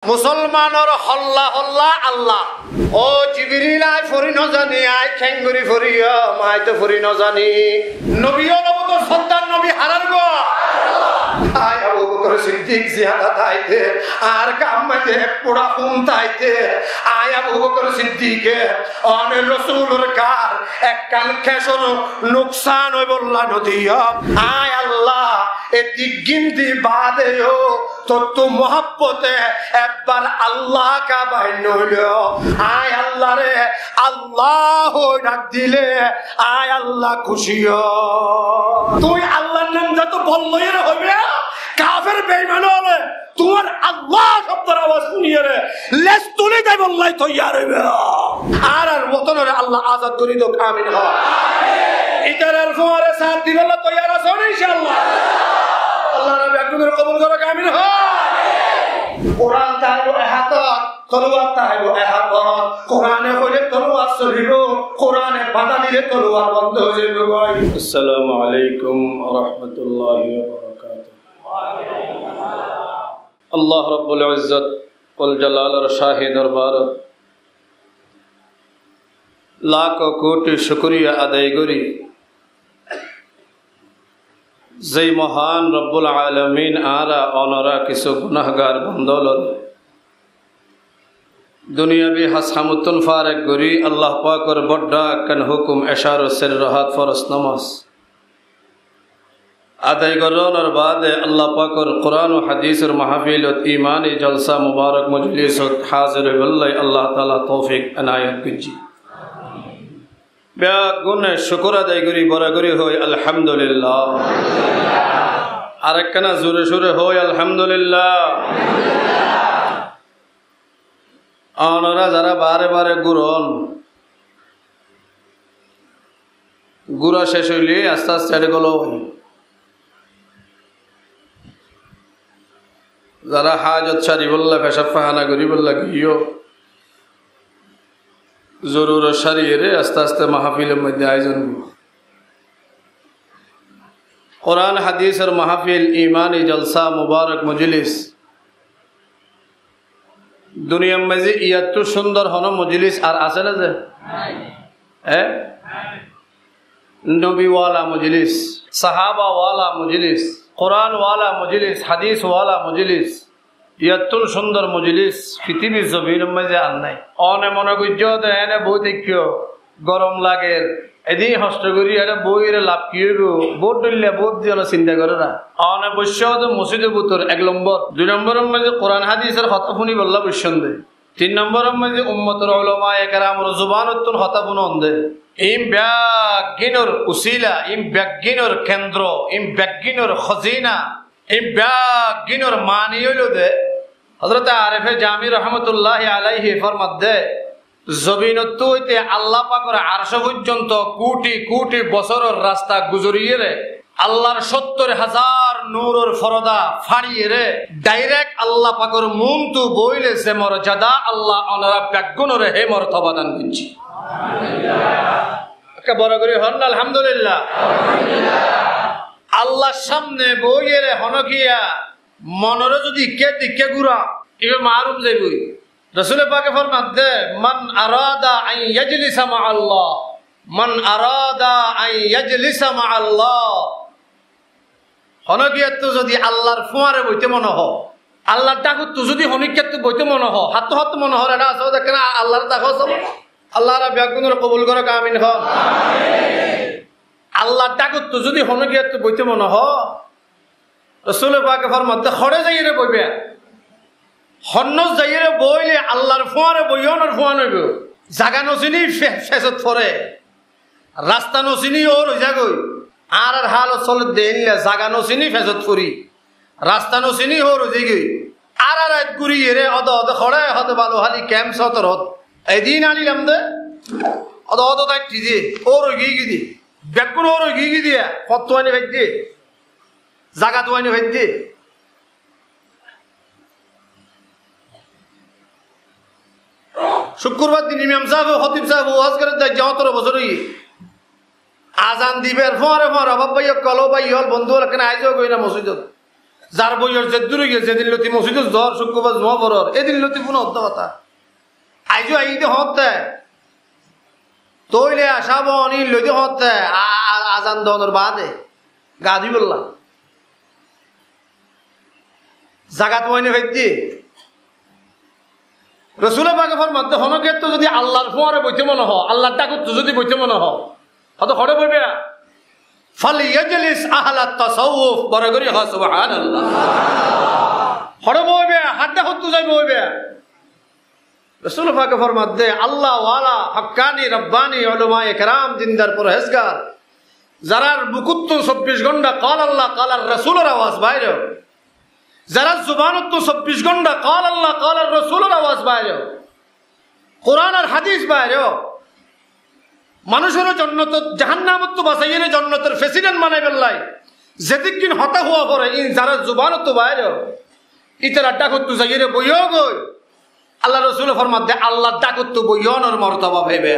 মুসলমানের হল্লা হল্লা আল্লাহ ও জিবরিল আই ফরি ন জানি আই খেঙ্গুরি ফরিয়া মাই তো ফরি ন জানি নবীও নবত সত্তার নবী হারার গো আই আবু বকর সিদ্দিক জিয়াদা তাইতে আর কাম্মাতে পোড়া ফুন তাইতে আই আবু বকর সিদ্দিকে অনে রাসূলের কার এক কান খেসর নুকসান হই বললা নদিয়া আয় আল্লাহ এ দিগিন্দি বাদেও তো মোহাব্বতে একবার আল্লাহ কা বাইনল আয় আল্লাহ রে আল্লাহ ডাক দিলে আয় আল্লাহ খুশিও তুই আল্লাহর নাম যত বললই রে হবে কাফের বেঈমান হলে তোমার আল্লাহ শব্দের আওয়াজ শুনিয়ে রে লেজ তুলে যাই বললাই তো ইয়ার আর ওতনের আল্লাহ আজাদ করি দো আমিন হয় ইতারার ফোয়ারে সাথ দিবল্লা তো ইয়ার আছে ইনশাআল্লাহ আল্লাহ নবী একজনের কবুল করো আমিন হয় কোরআন তাইবো হাত তলোয়ার তাইবো হাত কোরআনে হইলে তলোয়ার চলিব কোরআনে বাধা দিলে তলোয়ার বন্ধ হয়ে যাবে আসসালামু আলাইকুম ওয়া রাহমাতুল্লাহি ওয়া বারাকাতুহু আল্লাহ রাব্বুল ইজ্জত ওয়াল জালালের শাহী দরবার লাখ কোটি শুকরিয়া আদায় করি যেই মহান রব্বুল আলামিন আরা অনরা কিছু গুনাহগার বন্দলত দুনিয়াবি হাসামুতুন ফারেক গরি আল্লাহ পাকের বড়া কান হুকুম ইশারা সির রাহাত ফরজ নামাজ আদায় করার বাদে আল্লাহ পাকের কোরআন ও হাদিসের মাহফিলত ঈমানি জলসা মুবারক মজলিসত হাজির বিল্লাহ আল্লাহ তাআলা তৌফিক এনায়েত করি গুণে শুকর আদায় করি বরাবরি হই আলহামদুলিল্লাহ আরেকখানা জোরে সোরে হই আলহামদুলিল্লাহ অনরা যারা বারে বারে গুড়া শেষ হইলে আস্তে আস্তে আড়ে গেল যারা হাজত সারি বললা পেশাব পাহানা করি বললা গিয়েও জরুর সারিয়ে রে আস্তে আস্তে মাহফিলের মধ্যে আয়োজন কোরআন হাদিসের মাহফিল ঈমানি জলসা মুবারক মজলিস দুনিয়ার মাঝে এত সুন্দর হন মজলিস আর আছে না যে নবীওয়ালা মজলিস সাহাবাওয়ালা মজলিস কোরআনওয়ালা মজলিস হাদিসওয়ালা মজলিস এত সুন্দর মজলিস পৃথিবীর জমির মাঝে আর নাই অনে মনে গুজ্জ এনে বই দেখিও গরম লাগে এদিন হস্ত করি এটা বইয়ের লাভ কি হইব বোট ডলিয়া বোট দিয়ে চিন্তা করে না অনে বৈশ্য মসজিদে বুতর 1 নম্বর 2 নম্বরের মাঝে কোরআন হাদিসের কথা শুনি বললা বৈশ্যন দে 3 নম্বরের মাঝে উম্মতের উলামায়ে কেরামের জুবানতুন কথা শুনো দে ইম ব্যাগিনর উসিলা ইম ব্যাগিনর কেন্দ্র ইম ব্যাগিনর খজিনা ইম ব্যাগিনর মানি হইল দে হযরত আরিফে জামি রহমাতুল্লাহি আলাইহি ফরমাত দে জমিনত হইতে আল্লাহ পাকের আরশ পর্যন্ত কোটি কোটি বছরের রাস্তা গুজরিয়ে রে আল্লাহর 70,000 নূরের পর্দা ফাড়িয়ে রে ডাইরেক্ট আল্লাহ পাকের মুন তু বইলে যে মর্যাদা আল্লাহ অনরা ব্যাগুনরে হে মর্তবা দান দিনছি সুবহানাল্লাহ একটা বড় করে হন আলহামদুলিল্লাহ আল্লাহর সামনে বইয়ে রে হনকিয়া মনরে যদি কে দিকে গুরা ইবে মারুম যাইবই রাসূল পাকে ফরমাত দে মান আরাদা আন ইয়াজলিসা মা আল্লাহ মান আরাদা আন ইয়াজলিসা মা আল্লাহ হনকিয়াত যদি আল্লাহর ফুয়ারে বইতে মনে হ আল্লাহর ডাকত তো যদি হনকিয়াত বইতে মনে হ হাত হাত মনে হ এটা আছে দেখেন আল্লাহর ডাকো সব আল্লাহর বেগুনের কবুল করো আমিন হ আমিন আল্লাহর ডাকত তো যদি হনকিয়াত বইতে মনে হ রাসূল পাকে ফরমাত দে খড়ে যাইরে বইবে হন্নস যাইরে বইলে আল্লাহর ফুয়ারে বইয়নের ফুয়ান হইব জাগা নচিনি ফেসত ফরে রাস্তা নচিনি ওর হই যাগই আর হাল চলে দেইলে জাগা নচিনি ফেসত ফরি রাস্তা নচিনি ওর হই যাগই আর রাত গুরি রে অদ অদ খড়ে হতে ভালো হালি ক্যাম্প সতরত এদিন আনিলাম দে অদ অদ তাই টিজি ওর গিগি দি বেকুন ওর গিগি দিয়া কতওয়ানি ভাই দি জাগা তোয়ানি ভাই দি শুক্রবার দিন ইমাম সাহেব খতিব সাহেব ওয়াজ করে দেয় ৭৪ বছরই আজান দিবের ফরে ফরে বাপ ভাই কলো ভাই হল বন্ধু এখানে আইজও কই না মসজিদত যার বইয়ের যে দূরে গিয়ে যেদিন লতি মসজিদের জ্বর শুক্রবার জমা পড়র এদিন লতি পুনঃ হত্যা কথা আইজো আইতে হত্যা তৈলে আসাব অনিল লইতে হত্যা আজান দনের বাদে গা ধুই বললাম জাগাত ময়নে ভাইতি রসুলের বাগের মধ্যে হনক্ষেত্র যদি আল্লাহর ফোয়ারে বইতে মনে হ আল্লাহর ডাকুত যদি বইতে মনে হ হয়তো হরে বইবে ফালিয়াজলিস আহলাত তাসাউফ বড় করি হ সুবহানাল্লাহ হরে বইবে হাড্ডা হত্তু যাই বইবে রসুলের বাগের মধ্যে আল্লাহ ওয়ালা হক্কানি রব্বানি উলামায়ে কেরাম দিনদার পরহেজগার যারার বুকুত্তু 24 ঘন্টা কাল আল্লাহ কালার রসুলের আওয়াজ বাইরে যারা জুবানত 24 ঘন্টা কাল আল্লাহ কালার রসুলের আওয়াজ বাইরে কোরআন আর হাদিস বাইরে মানুষের জন্য তো জাহান্নামত বাঁচাইয়ের জন্নতের প্রেসিডেন্ট বানাই বেল্লাই যেদিন হতা হওয়া পরে ইন যারা জুবানত বাইরে ইতারা ডাকত্তু যাইয়ে বইও গই আল্লাহ রসুল ফরমাত দে আল্লাহ ডাকত্তু বইয়নের মর্তবা ভাইবে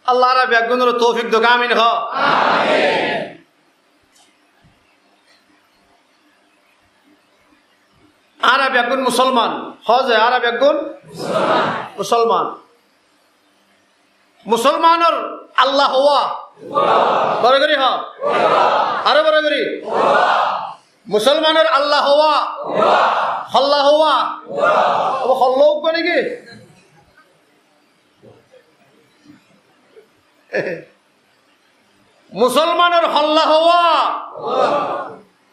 আল্লাহ রা ব্যাগুনের তৌফিক দো আমিন হ আমিন আরব একজন মুসলমান হজে আরব একজন মুসলমান মুসলমানের আল্লাহ হওয়া বড় করি হ আরো বড় করি মুসলমানের আল্লাহ হওয়া হল্লা হওয়া হল্লা উঠবে নাকি মুসলমানের হল্লা হওয়া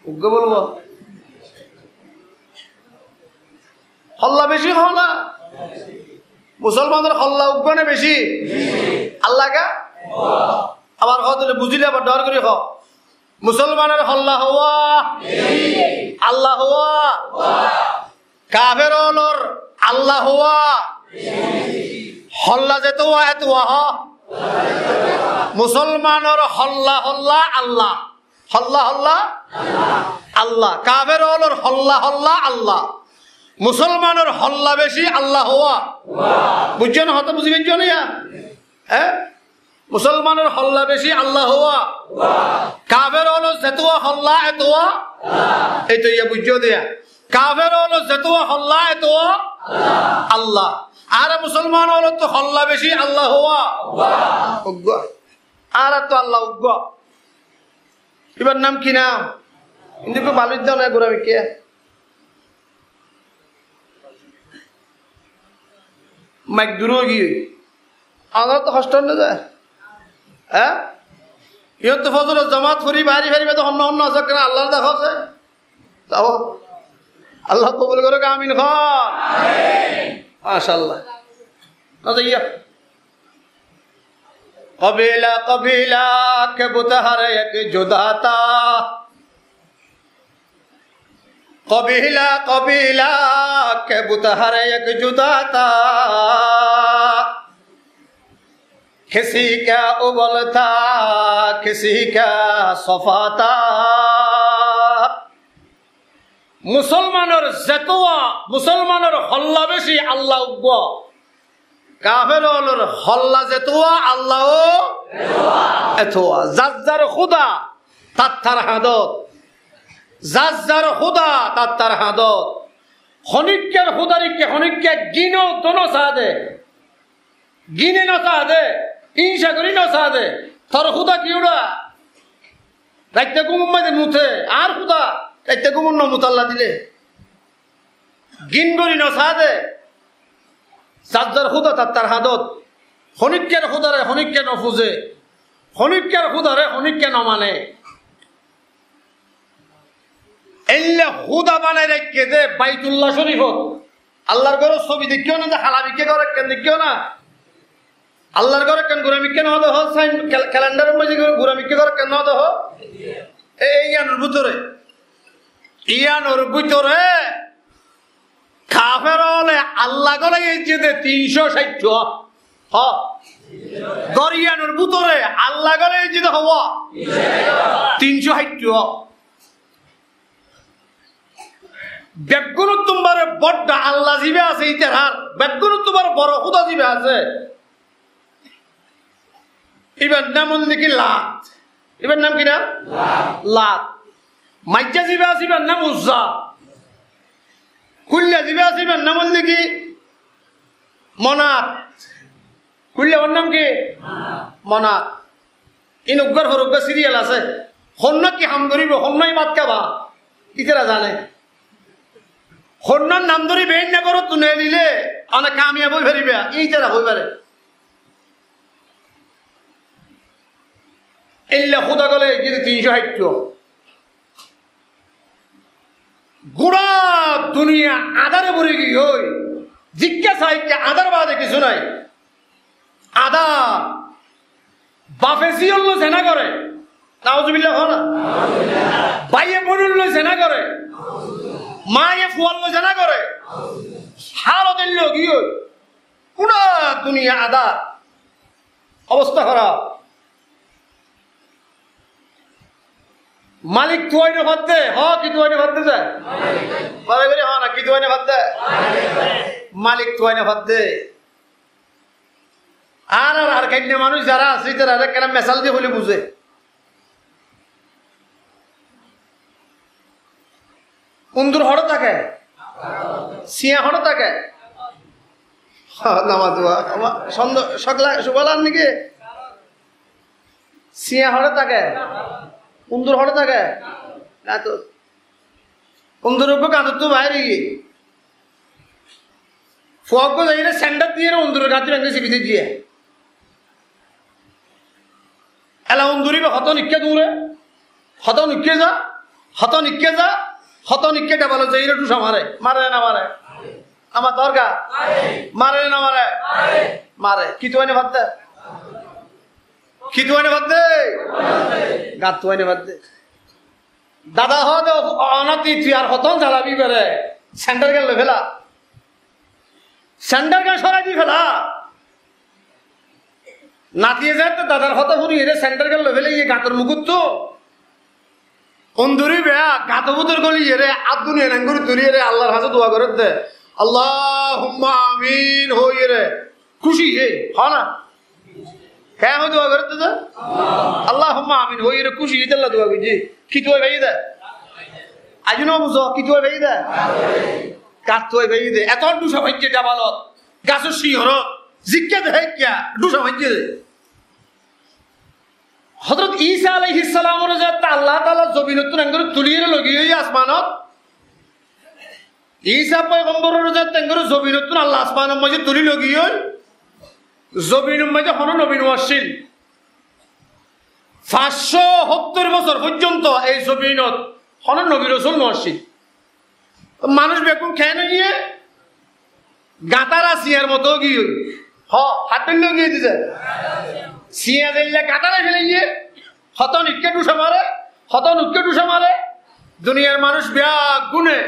উগ্র বলবো হল্লা বেশি হল্লা মুসলমানদের হল্লা উগ্রনে বেশি আল্লাহ কা আবার হতে বুঝিলে আবার ডর করে হ মুসলমানের হল্লা হওয়া আল্লাহ হওয়া কাফের আল্লাহ হওয়া হল্লা যেত এত মুসলমানের হল্লা হল্লা আল্লাহ হল্লা হল্লা আল্লাহ কাফের হল্লা হল্লা আল্লাহ মুসলমানের হল্লা বেশি আল্লাহ হওয়া বুঝছো না হয়তো বুঝবেন না হ্যাঁ মুসলমানের হল্লা বেশি আল্লাহ হওয়া কাফের হলো যেতুয়া হল্লা এতোয়া এই তো ইয়া বুঝছো দিয়া কাফের হলো যেতুয়া হল্লা এতোয়া আল্লাহ আর মুসলমান হলো তো হল্লা বেশি আল্লাহ হওয়া উগ্র আর তো আল্লাহ উগ্র এবার নাম কি নাম কিন্তু বালুর দাও না গোড়ামি কে মাইক দূরও গিয়ে আমার তো কষ্ট না যায় হ্যাঁ ইহত তো ফজর জামাত ফুরি ভারি ভারি তো অন্য অন্য আছে কেন আল্লাহ দেখা আছে তাও আল্লাহ কবুল করে আমিন খ মাশাআল্লাহ আচ্ছা ইয়া কবিলা কবিলা কে বুতহর এক জুদাতা कबीला कबीला के बुतहर एक जुदा था किसी का उबल था किसी का सफा था मुसलमानर जतवा मुसलमानर हल्ला बेशी अल्लाह उग्वा काफिरर हल्ला जतवा अल्लाह एतवा जज्जर खुदा तत्तर हादत যার খুদা তার হাদত খনিকের খুদারিকে খনিকে গিনো দোনো সাদে গিনে না সাদে ইনশা করি না সাদে তোর খুদা কি উড়া রাইতে গুম মাঝে মুথে আর খুদা রাইতে গুম ন মুতাল্লা দিলে গিন করি না সাদে যার খুদা তার হাদত খনিকের খুদারে খনিকে নফুজে খনিকের খুদারে খনিকে ন মানে এলে খুদা বানায় রেখে দে বাইতুল্লাহ শরীফত আল্লাহর ঘরের ছবি দেখিও না যে হালাবিকে ঘরে কেন দেখিও না আল্লাহর ঘরে কেন গুরামিকে না হতে সাইন ক্যালেন্ডারের মধ্যে গুরামিকে ঘরে কেন হতে এই ইয়ানোর ভিতরে কাফের হলে আল্লাহ ঘরে এই যে 360 হ গরিয়ানোর ভিতরে আল্লাহ ঘরে এই যে হওয়া 360 বেগুন তোমার বড় আল্লাহ জিবে আছে ইতিহার বেগুন তোমার বড় খুদা জিবে আছে এবার নাম নাকি লাত এবার নাম কি না লাত। মাইজা জিবে আসিবার নাম উজ্জা। কুল্লা জিবে আসিবার নাম হল কি মনাত। কুল্লা ওর নাম কি মনাত। ইন উগ্গর হরুগ্গর সিরিয়াল আছে। হন্য কি হাম ধরিব, হন্যই বাদ খাবা, ইতারা জানে। হন্যর নাম ধরি বেইন না করো তুলে দিলে অনেক কামিয়াব হয়ে ফেরিবে, এইটারা হয়ে পারে। এল্লা খুদা গলে যদি 360 গোড়া দুনিয়া আদারে ভরে গিয়ে ওই জিজ্ঞাসা আদার বাদে কিছু নাই। আদা বাপে জিয়ল্লো জেনা করে, নাউজুবিল্লাহ হয় না। বাইয়ে বনুল্লো জেনা করে, মায়ে ফুয়াল্লো জেনা করে, হালত এল্লো গিয়ে পুরা দুনিয়া আদা অবস্থা খারাপ। মালিক তুয়াইনে ভাত দে, হ কি তুয়াইনে ভাত দে যায় বাবা করে, হ না কি তুয়াইনে ভাত দে, মালিক তুয়াইনে ভাত দে। আর আর আর কাইন্নে মানুষ যারা আছে তারা কেন মেসাল দিয়ে বলে বুঝে। উন্দুর হড় থাকে, সিয়া হড় থাকে, নামা দোয়া সন্ধ্যা সুবলার নাকি সিয়া হড়ে থাকে, উন্দুর হড়ে থাকে। উন্দুর উপর কাঁদর তো বাইরে গিয়ে ফক যাই সেন্টার দিয়ে উন্দুরের কাছে ভেঙে সিবিতে দিয়ে এলা উন্দুরি হত নিকে দূরে হত নিকে যা, হত নিকে যা, হত নিকে ডাবালো যাই টুসা মারে, মারে না মারে আমার দরকার, মারে না মারে, মারে কি তো এনে ভাত দে, কি তো এনে ভাত দে, গাত তো এনে ভাত দে। দাদা হতে অনাতি তুই আর হতন জ্বালাবি করে সেন্টার গেল ফেলা, সেন্টার গেল সরাই দি ফেলা নাতিয়ে যায় তো দাদার হত ফুরি এর সেন্টার গেল ফেলে ইয়ে গাতর মুকুত তো অন্দুরি বেয়া গাত বুতর গলি রে আব্দুল এনাঙ্গুরি তুলি রে আল্লাহর হাতে দোয়া করে দে, আল্লাহুম্মা আমিন হই রে খুশি হে হ না কে হয় দোয়া করে দে, আল্লাহুম্মা আমিন হই রে খুশি হে আল্লাহ দোয়া করছি। কি তুই ভাই দে আজ না বুঝো, কি তুই ভাই দে কাত তুই ভাই দে এত ডুসা ভাইছে ডাবালত গাছের সিংহর জিজ্ঞা দে কিয়া ডুসা ভাইছে দে। হযরত ঈসা আলাইহিস সালামের যে আল্লাহ তাআলা জমিনতুন আঙ্গুর তুলিয়ে লগিয়ে আসমানত, ঈসা পয়গম্বরের যে আঙ্গুর জমিনতুন আল্লাহ আসমানের মাঝে তুলি লগিয়ে জমিনের মাঝে হন নবী আসছিল 570 বছর পর্যন্ত এই জমিনত হন নবী রাসূল আসছিল। মানুষ বেকুম খেয়ে না গিয়ে গাতারা সিয়ার মতো গিয়ে হ হাতের লগিয়ে দিছে সিয়া দিলে গাতারা ফেলে গিয়ে হত নিকে টুসা মারে, হত নুকে টুসা মারে। দুনিয়ার মানুষ বেয়া গুনে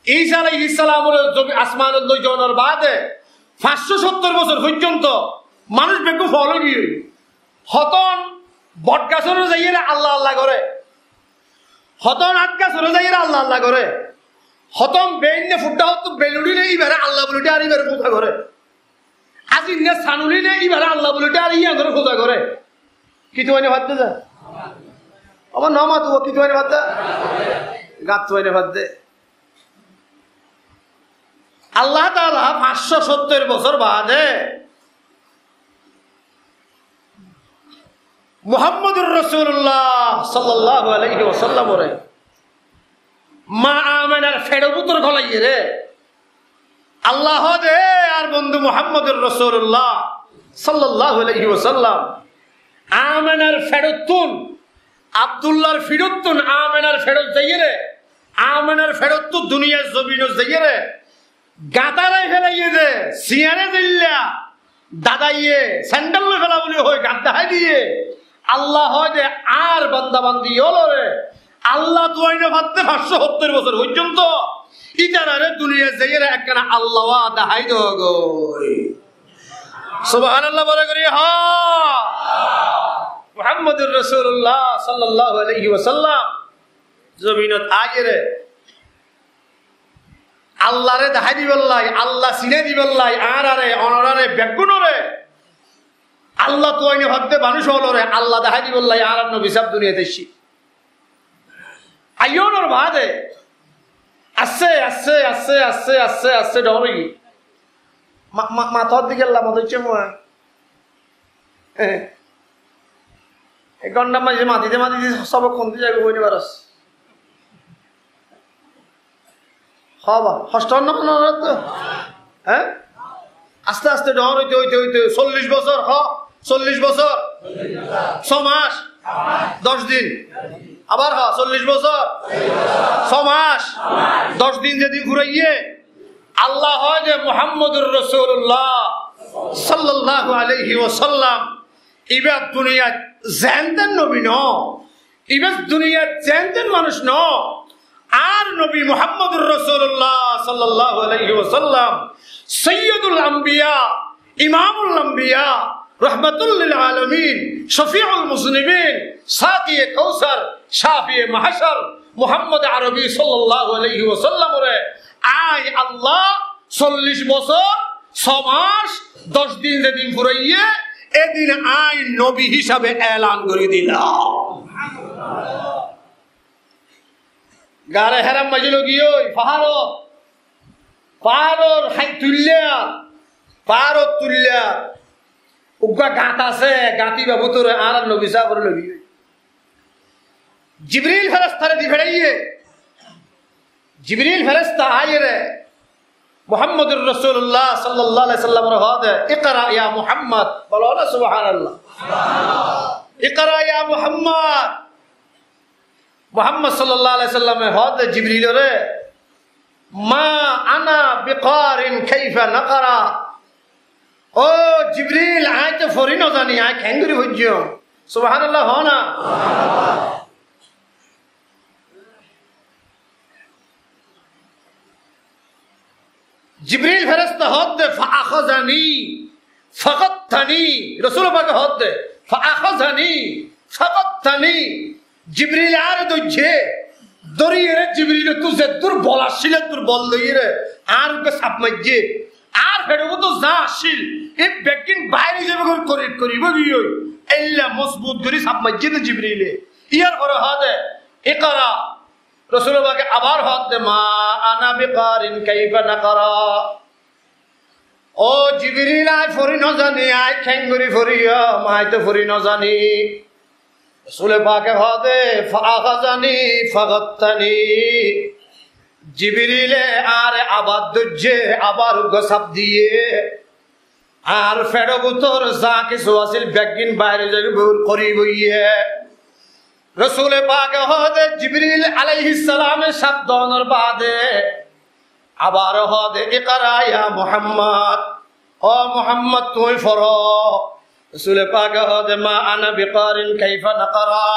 ঈসা আলাইহিস সালামের আসমানের লই যাওয়ার বাদে 570 বছর পর্যন্ত মানুষ বেকু ফল গিয়ে হতন বট গাছেরও যাইয়ে আল্লাহ আল্লাহ করে, হতন আট গাছেরও যাইয়ে আল্লাহ আল্লাহ করে, হতম বেইনে ফুটা হতো বেলুড়িলে এইবারে আল্লাহ বলিটা আর এইবারে পূজা করে, আজি নে সানুলিলে এইবারে আল্লাহ বলিটা আর ইয়া করে পূজা করে। কিছু হয়নি ভাত দে যা আমার নাম আতো কিছু হয়নি ভাত দে গাত হয়নি ভাত দে। আল্লাহ তাআলা 570 বছর বাদে মুহাম্মদুর রাসূলুল্লাহ সাল্লাল্লাহু আলাইহি ওয়াসাল্লাম রে মা আমেনার ফেড়বুতর গলাইয়ে রে আল্লাহ দে আর বন্ধু মুহাম্মদুর রাসূলুল্লাহ সাল্লাল্লাহু আলাইহি ওয়াসাল্লাম আমেনার ফেড়তুন আব্দুল্লাহর ফিরতুন আমেনার ফেরত যাইয়ে রে আমেনার ফেরত দুনিয়ার জমিন যাইয়ে রে গাতারাই ফেলাইয়ে দে সিয়ারে দিল্লা দাদাইয়ে স্যান্ডেল ফেলা বলে হয় গাদ্দাহাই দিয়ে আল্লাহ হয় যে আর বান্দা বান্দি হলো রে আল্লাহ দুয়াইনে ভাবতে 570 বছর পর্যন্ত ইতারারে দুনিয়া যাইয়ে রে একখানা আল্লাহ দাহাই দগই সুবহানাল্লাহ বলে করি হা মুহাম্মদুর রাসূলুল্লাহ সাল্লাল্লাহু আলাইহি ওয়াসাল্লাম জমিনত আজরে আল্লাহরে দেখাই দিবেল্লাই আল্লাহ চিনে দিবেল্লাই আর আরে অনরারে বেগুনরে আল্লাহ তো আইনে ভাবতে মানুষ হলো রে আল্লাহ দেখাই দি বললাই আর নবী সাহেব দুনিয়াতে এসছি আইয়নোর বাদে আস্তে আস্তে আস্তে আস্তে আস্তে আস্তে ডরে গি মাথার দিকে আল্লাহ মত হচ্ছে মনে এক ঘন্টা মাঝে মাটিতে মাটিতে সব কমতে যাবে বইতে পারস হবা ষষ্ঠ তো হ্যাঁ আস্তে আস্তে ডর হইতে হইতে হইতে 40 বছর 40 বছর 6 মাস 10 দিন আবার 40 বছর 6 মাস 10 দিন যেদিন ঘুরাইয়ে আল্লাহ হয় যে মুহাম্মদুর রাসূলুল্লাহ সাল্লাল্লাহু আলাইহি ওয়াসাল্লাম ইবাদ দুনিয়া জানতেন নবী ন ইবাদ দুনিয়া জানতেন মানুষ ন আর নবী মুহাম্মদুর রাসূলুল্লাহ সাল্লাল্লাহু আলাইহি ওয়াসাল্লাম সাইয়্যিদুল আম্বিয়া ইমামুল আম্বিয়া রাহমাতুল লিল আলামিন শফিউল মুজনিবিন সাকিয়ে কাউসার শাফিয়ে মাহশর মুহাম্মদ আরবি সাল্লাল্লাহু আলাইহি ওয়াসাল্লাম রে আই আল্লাহ 40 বছর 6 মাস 10 দিন যেদিন ফুরাইয়ে এদিন আই নবী হিসাবে এলান করে দিলাম গারে হেরাম মাজিল গিয়ে পাহাড়র হাই তুল্যা উগা গাঁত আছে গাঁতি বাবু তোর আর নবী সাহেব নবী জিবরিল ফেরেশতারে দি ফেড়াইয়ে জিবরিল ফেরেশতা আয়ে রে মুহাম্মদুর রাসূলুল্লাহ সাল্লাল্লাহু আলাইহি সাল্লামের হাতে ইকরা ইয়া মুহাম্মদ বলো না সুবহানাল্লাহ ইকরা ইয়া মুহাম্মদ মুহাম্মদ সাল্লাল্লাহু আলাইহি সাল্লামের হাতে জিবরিল রে মা আনা বিকারিন কাইফা নাকরা ও জিবরিল আয় তো ফরি ন জানি আয় খেঙ্গুরি হইছো সুবহানাল্লাহ হ না জিবরিল ফেরেশতা হাত দে ফাআখাযানি ফাকাত্তানি রাসূল পাক হাত দে ফাআখাযানি ফাকাত্তানি জিবরিল আর দইছে দরিয়ে জিবরিল তু যে দুর্বল আসিল দুর্বল লইরে আর কে সাপ মাইজে আর ফেরবো তো যা আসিল এই বেকিন বাইরে যাবে করিব গিয়ে এল্লা মজবুত করে সাপ মাইজে তো জিবরিলে ইয়ার পরে হাত দে ইকরা রাসূল পাক আবার হাত দে মা আনা বিকারিন কাইফা নাকরা ও জিবরিল আই ফরি ন জানি আই খেঙ্গুরি ফরিয়া মাই তো ফরি ন জানি রাসূল পাক হাত দে ফাআখাযানি ফাগাত্তানি জিবরিলে আর আবার দজ্জে আবার গসাপ দিয়ে আর ফেরবুতর যা কিছু আছিল বেগিন বাইরে যাবে করিব ইয়ে রাসূল পাক হদে জিবরিল আলাইহিস সালামের শব্দনর বাদে আবার হদে ইকরা ইয়া মুহাম্মদ ও মুহাম্মদ তুই ফরো রাসূল পাক হদে মা আনা বিকারিন কাইফা নাকরা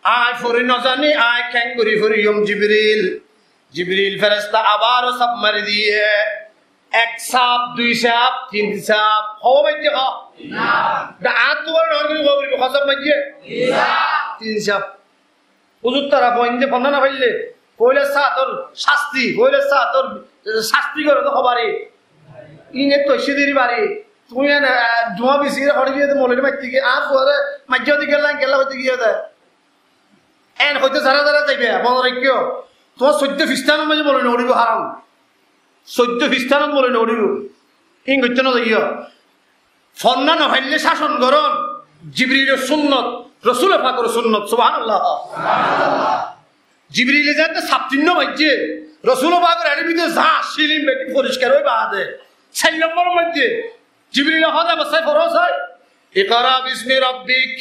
আই ফরি ন জানি আই খেঙ্গুরি ফরিয়ম জিবরিল জিবরিল ফেরেশতা আবার সব মারি দিয়ে এক সাপ দুই সাপ তিন সাপ হবে কি না দা আতওয়ার নরগি গোবরি খসব মাইয়ে তিন সাপ হুজুর তারা পয়েন্টে ফন্না না পাইলে কইলে সাতর শাস্তি কইলে সাতর শাস্তি করে তো খবরে ইনে তো সিদির বাড়ি তুই না ধোয়া বেশি করে গিয়ে মলের মাইতে গিয়ে আর পরে মাইজা দিকে গেলা হইতে গিয়ে দে এন হইতে সারা সারা যাইবে মনে রাখিও তোমার 14 খ্রিস্টান মাঝে বলে নড়িব হারাম 14 খ্রিস্টান বলে নড়িব ইং হইতে না যাইও ফন্না না হইলে শাসন করন জিবরিলের সুন্নত রাসূল পাকের সুন্নত সুবহানাল্লাহ জিবরিলে যাতে সাবতিন্ন মাইজে রাসূল পাকের আরবিতে যা শিলিম বেটি পরিষ্কার হই বাদে 4 নম্বর মধ্যে জিবরিল হদা বসাই ফরজ হয় ইকরা বিসমি রাব্বিক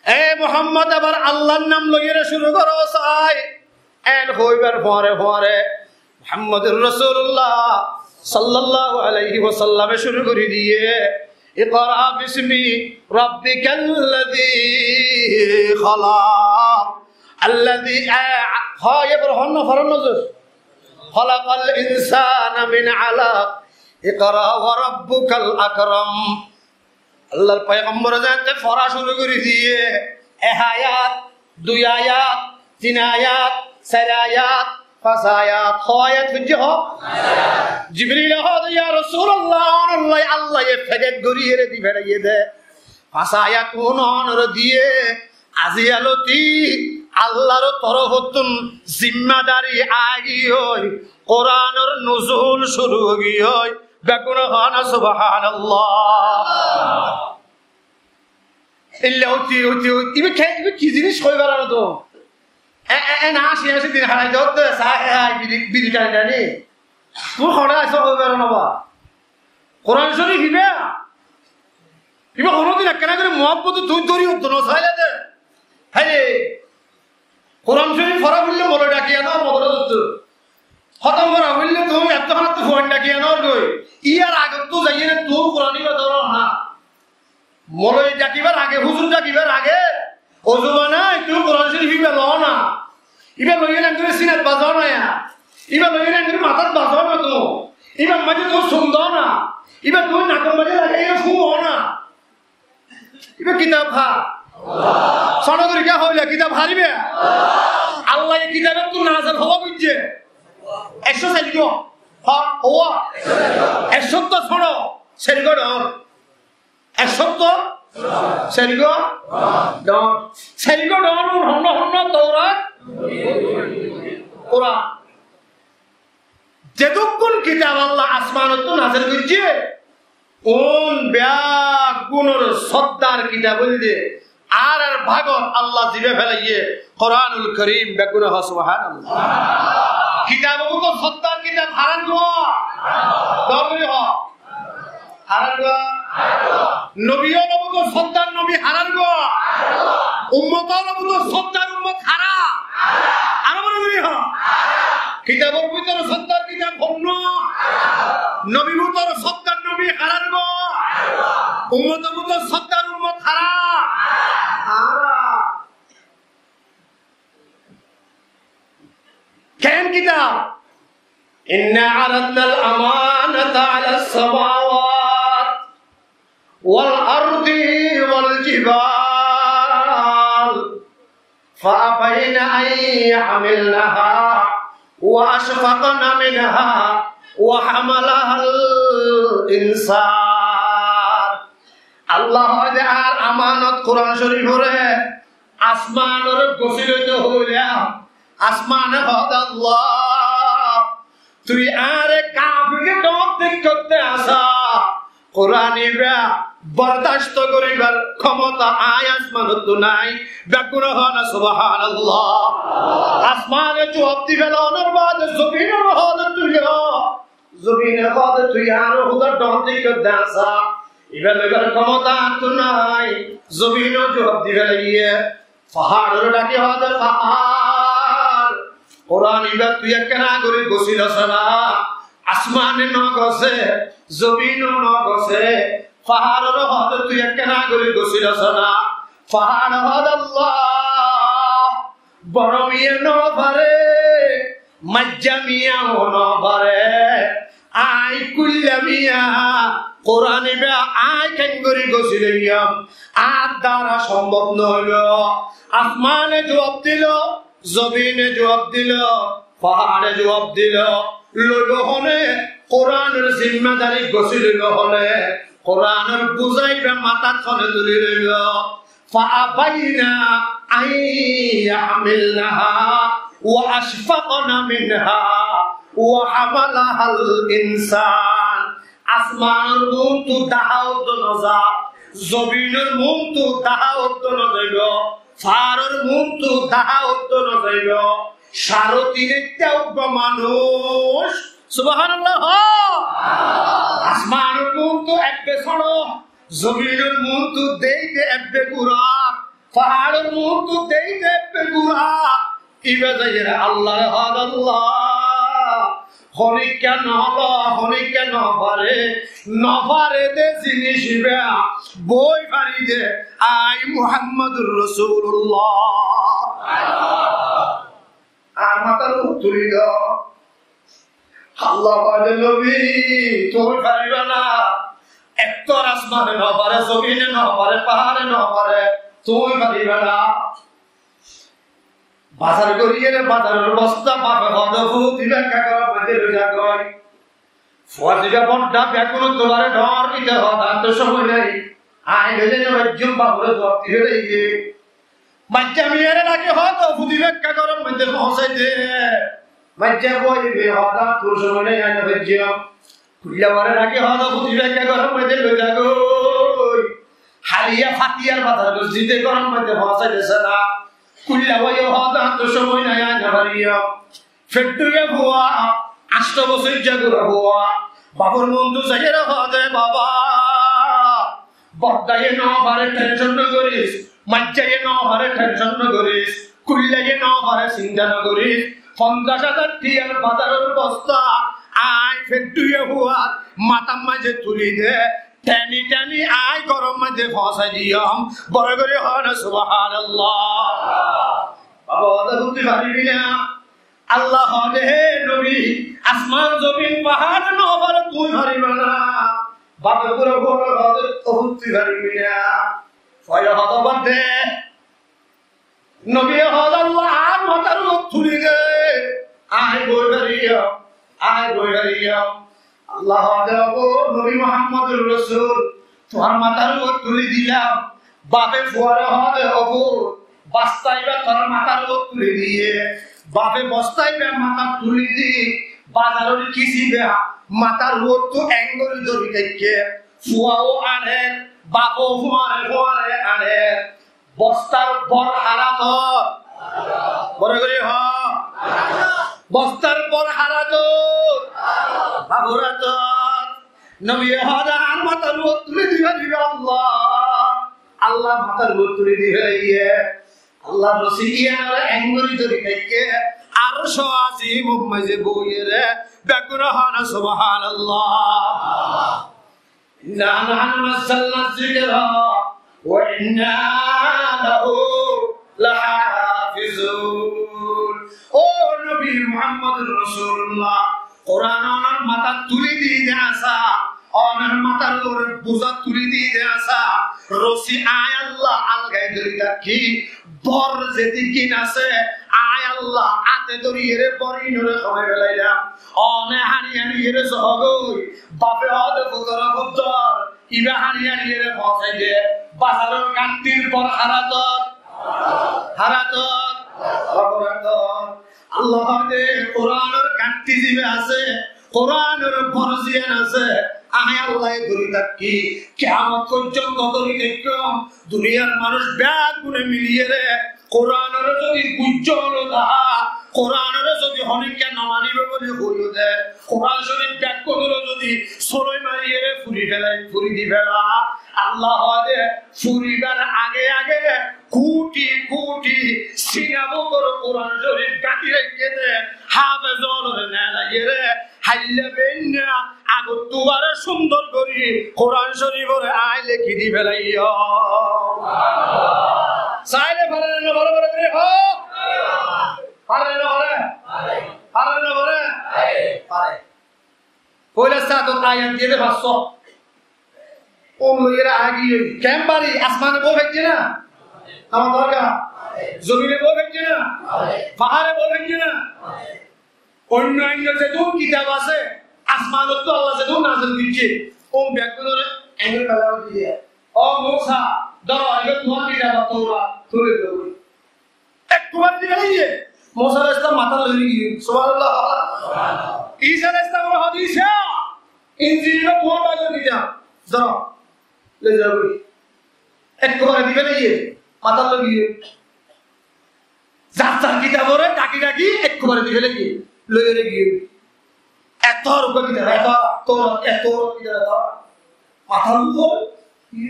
এ মুহাম্মদ আবার আল্লাহর নাম লইরে শুরু করো সাই এন হইবার পরে পরে মুহাম্মদুর রাসূলুল্লাহ সাল্লাল্লাহু আলাইহি ওয়াসাল্লাম শুরু করে দিয়ে ইকরা বিসমি রাব্বিকাল্লাযী খালাক আল্লাযী খায়বর হন ফরন নজর খালাকাল ইনসানা মিন আলাক ইকরা ওয়া রাব্বুকাল আকরাম আল্লাহর পয়গম্বর যাতে পড়া শুরু করে দিয়ে এক আয়াত দুই আয়াত তিন আয়াত চার আয়াত পাঁচ আয়াত ছয় আয়াত বুঝছো জিবরিল ইয়া রাসূলুল্লাহ আল্লাহ আল্লাহ এ ফেগেট গরিয়ে রে দি ফেড়াইয়ে দে ভাষা আয়াত উনর দিয়ে আজি আলতি আল্লাহর তরফতুন জিম্মাদারি আগি হই কোরআনের নুজুল শুরু হই হই বেকুন খানা সুবহানাল্লাহ ইল্লা উতি উতি ইবে কি জিনিস কইবার না তো না আসি আসি দিন হারাই দত সাই বিদি টানি তুই খড়া আইছো কইবার না বা কোরআন শরীফ হিবে ইবে কোনদিন কেন করে মুহাব্বত তুই ধরি হতো না সাইলে দে হাইরে কোরআন শরীফ পড়া বললে মনে ডাকিয়া না মদর দত খতম করা বললে তুমি এতক্ষণ তো ফোন ডাকিয়া না কই ইয়ার আগে তো যাইয়ে না তুই কোরআনই ধরো না মলই ডাকিবার আগে হুজুর ডাকিবার আগে ওযু বানাই তুই কোরআন শরীফ হিবে লও না ইবে লইয়ে না করে সিনাত বাজাও না ইবে লইয়ে না করে মাথাত বাজাও না তো ইবে মাঝে তো সুন্দর না ইবে তুই নাকের মাঝে লাগাইয়া ফুও না ইবে কিতাব খা সনগরি কে হইলে কিতাব হারিবে আল্লাহ এই কিতাবের তো নাযাল হওয়া বুঝছে 100 সেলিগো হ্যাঁ ওয়া 100 তো শোনো সেলিগো ডর 100 তো সেলিগো ডর সেলিগো ডর হন্ন হন্ন তওরাত কোরআন যেদুকুন কিতাব আল্লাহ আসমানত তো নাযিল করছে কোন ব্যাগুনর সত্তার কিতাব বলতে আর ভাগত আল্লাহ জিবে ফেলাইয়ে কোরআনুল করিম বেগুন সুবহানাল্লাহ কিতাব তো সত্তার কিতাব হারান গো দরবি হ হারান গো নবীও নবী তো সত্তার নবী হারান গো উম্মত নবী তো সত্তার উম্মত হারা আর বলে নবী হ কিতাবের ভিতরে সত্তার কিতাব হন্ন নবী ভিতরে সত্তার নবী হারান গো উম্মত ভিতরে সত্তার উম্মত হারা كم كتاب إنا عرضنا الأمانة على السماوات والأرض والجبال فأبين أن يحملنها وأشفقن منها وحملها الإنسان الله تعالى أمانة قرآن شريف আসমান ওর গসিলত হইলা আসমানে হদ আল্লাহ তুই আরে কাফিরকে ডক দেখতে আসা কোরআনে বা বরদাস্ত করিবার ক্ষমতা আয় আসমানত নাই বেকুন হনা সুবহানাল্লাহ আসমানে জবাব দিবে লনের বাদ জমিনে হদ তুই জমিনে হদ তুই আর হুদা ডক দেখতে আসা ইবেলের ক্ষমতা তো নাই জমিনে জবাব দিবে লাগিয়ে পাহাড়ের ডাকে হদ পাহাড় কোরআন ইবা তুই কেনা করে গসিল সারা আসমানে ন গসে জমিনে ন গসে পাহাড়ের হদ তুই কেনা করে গসিল সারা পাহাড় হদ আল্লাহ বড়মিয়ে ন পারে মাজ্জামিয়া ন পারে আই কুল্লামিয়া কোরআনে বে আই কেঙ্গরি গসিলাম আর দ্বারা সম্ভব নইল আসমানে জবাব দিল জমিনে জবাব দিল পাহাড়ে জবাব দিল লইল হলে কোরআনের জিম্মাদারি গসিল হলে কোরআনের বুঝাইবে মাথা ছনে তুলি রইল ফাআবাইনা আইয়ামিলনাহা ওয়া আশফাকনা মিনহা ওয়া হামালাহাল ইনসান আসমানের মুখ তো দাহাউত নজা জমিনের মুখ তো দাহাউত নজাইব ফারের মুখ তো দাহাউত নজাইব সারতিনেরটাও মানুষ সুবহানাল্লাহ আসমানের মুখ তো একবে ছড়ো জমিনের মুখ তো দেইতে একবে গুড়া পাহাড়ের মুখ তো দেইতে একবে গুড়া ইবে যাইরা আল্লাহ আল্লাহ হরিকা নহলো হরিকা নভারে দে জিনিস বই পারি দে আই মুহাম্মাদুর রাসূলুল্লাহ আর মাতার তুলি দ আল্লাহ বলে নবী তুমি পারিবা না এত আসমানে নভারে জমিনে নভারে পাহাড়ে নভারে তুমি পারিবা না বাজার করিয়ে বাজারের বস্তা বাপে হদফু দিবে কাকরা বাজে রোজা কয় ফজিবা বন্ডা বেকুন তোলারে ঢর দিতে হদ আর তো সময় নাই আই গেলে না বাজ্যম বাবুরে জব্দি হয়ে গিয়ে বাচ্চা মেয়েরা নাকি হতো বুদ্ধি ব্যাখ্যা গরম মধ্যে পৌঁছাই দে বাচ্চা বইবে হঠাৎ তোর সময় নেই আইনা বাজ্যম কুল্লাবারে নাকি হতো বুদ্ধি ব্যাখ্যা গরম মধ্যে লই যাগো হালিয়া ফাতিয়ার মাথার মসজিদে গরম মধ্যে পৌঁছাই দেছে না কুল্লা বই হঠাৎ তোর সময় নেই আইনা বাড়িয়া ফেটুয়ে ভুয়া 8 বছর জাগুরা ভুয়া বাবুর বন্ধু জাগেরা হতে বাবা বড়দায়ে ন পারে টেনশন ন করিস মাজ্জায়ে ন পারে টেনশন ন করিস কুল্লায়ে ন পারে চিন্তা ন করিস 50,000 টিয়ার বাজারের বস্তা আই ফেটুয়ে হুয়া মাথা মাঝে তুলি দে টানি টানি আই গরম মাঝে ফসাই দিয়াম বড় করে হন সুবহানাল্লাহ বাবা ওটা বুঝতে পারবি না আল্লাহ হদে নবী আসমান জমিন পাহাড় ন পারে তুই পারিবা না বাপে পুরো বড় হদে বুঝতে পারবি না ফয় হদ বাদে নবী হদ আল্লাহ আর মাথার লোক তুলি দে আয় বই হারিয়া আল্লাহ হদে ও নবী মুহাম্মদুর রাসূল তোমার মাথার লোক তুলি দিলাম বাপে ফুয়ারে হদে হবো বাস্তাইবা তোর মাথার লোক তুলি দিয়ে বাপে বস্তাইবা মাথা তুলি দি বাজারের কিসিবে মাথার লোক তো অ্যাঙ্গল ধরি দেখে ফুয়াও আনে বাপও ফুয়ারে আনে বস্তার পর হারাত বড় করে হ বস্তার পর হারাত বাবুরাত নবী হাজার মাথার লোক তুলি দিবে আল্লাহ মাথার লোক তুলি দিবে আল্লাহ রসিকিয়ার অ্যাঙ্গল ধরি দেখে আর সোয়াসি মুম্মাজে বইরে বেকুরহানা সুবহানাল্লাহ ইন্না নাহনু নাযালনা যিকরা ওয়া ইন্না লাহু লাহাফিজুন ও নবী মুহাম্মদুর রাসূলুল্লাহ কোরআনের মাথা তুলি দিয়ে আসা অনের মাথার উপরে বোঝা তুলি দিয়ে আসা রসি আয় আল্লাহ আলগাই ধরি রাখি বর যেদিকে আছে আয় আল্লাহ আতে ধরিয়ে রে পরিনরে সময় বেলাইলাম অনে হারিয়ে রে সহগই বাপে হদে ফুকরা ফুকর ইবা হারিয়ে রে পৌঁছাই দে বাজারের কান্তির পর হারাত আল্লাহ দে কোরআনের কান্তি জিবে আছে কোরআনের ফরজিয়ান আছে আয় আল্লাহ ধরি থাকি কিয়ামত পর্যন্ত ধরি দেখম দুনিয়ার মানুষ ব্যাগ গুনে মিলিয়ে রে কোরআনের যদি উজ্জ্বল দাহা কোরআনের যদি হনিকা না মানিবে বলে হইল দে কোরআন শরীফ ব্যাগগুলো যদি সরই মারিয়ে রে ফুরি দি ফেলা আল্লাহ দে ফুরিবার আগে আগে কোটি কোটি সিনাবো করে কোরআন শরীফ গাতি রেখে দে হাফেজল না লাগে রে হাইলে বেন্না আগত দুবারে সুন্দর করি কোরআন শরীফের আয় লিখি দি ফেলাইও সাইলে পারে না বড় বড় করে হো পারে না পারে পয়লা সাত আয়াত দিয়ে ভাষো ও মেয়েরা আগিয়ে ক্যাম্পারি আসমানে বউ ভেজে না আমার দরকার জমিনে বউ ভেজে না পাহাড়ে বউ ভেজে না অন্যান্য যে দু কিতাব আছে আসমানত তো আল্লাহ যে দু নাযিল দিচ্ছে ও ব্যাকরণ এমন বেলা দিয়ে ও মুসা দাও আগে তোমার কিতাব তাওরাত তুলে দাও একটু বার দিলে নিয়ে মুসা আলাইহিস সালাম মাথা লড়ি গিয়ে সুবহানাল্লাহ ঈসা আলাইহিস সালামের হাদিস ইনজিল তোমার বাজে দিতা দাও ले जाओ একটু বার দিবে নিয়ে মাথা লড়ি গিয়ে যাত্রা কিতাবরে ডাকি ডাকি একটু বার দিবে নিয়ে লইরে গিয়ে এত রূপ কিতাব এত কিতাব মাথা লড়ি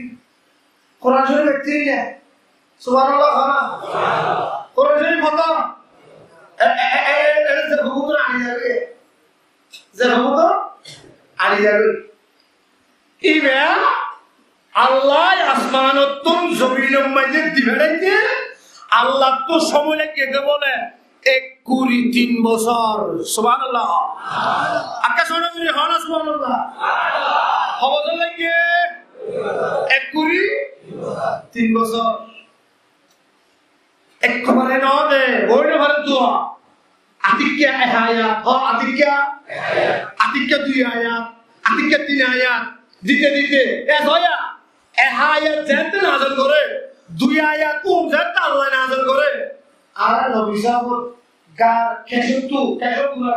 কোরআন শরীফ দেখতে না সুবহানাল্লাহ কোরআন শরীফ কথা যে হুকুম আনি যাবে ইবে আল্লাহ আসমানতুন জমিনের মধ্যে দিবেড়াইতে আল্লাহ তো সময় লাগে বলে 23 বছর সুবহানাল্লাহ আকাশ অনুযায়ী হনা সুবহানাল্লাহ হবজ লাগে 23 বছর একবারে না দে বইলে ভারে দোয়া আতিক্যা আয়াত ও আতিক্যা 2 আয়াত আতিক্যা 3 আয়াত দিতে দিতে এ দয়া আয়াত জানতে নাজল করে, 2 আয়াত জানতে আল্লাহ নাজল করে। আর নবী সাহেব গার কেশু গুলা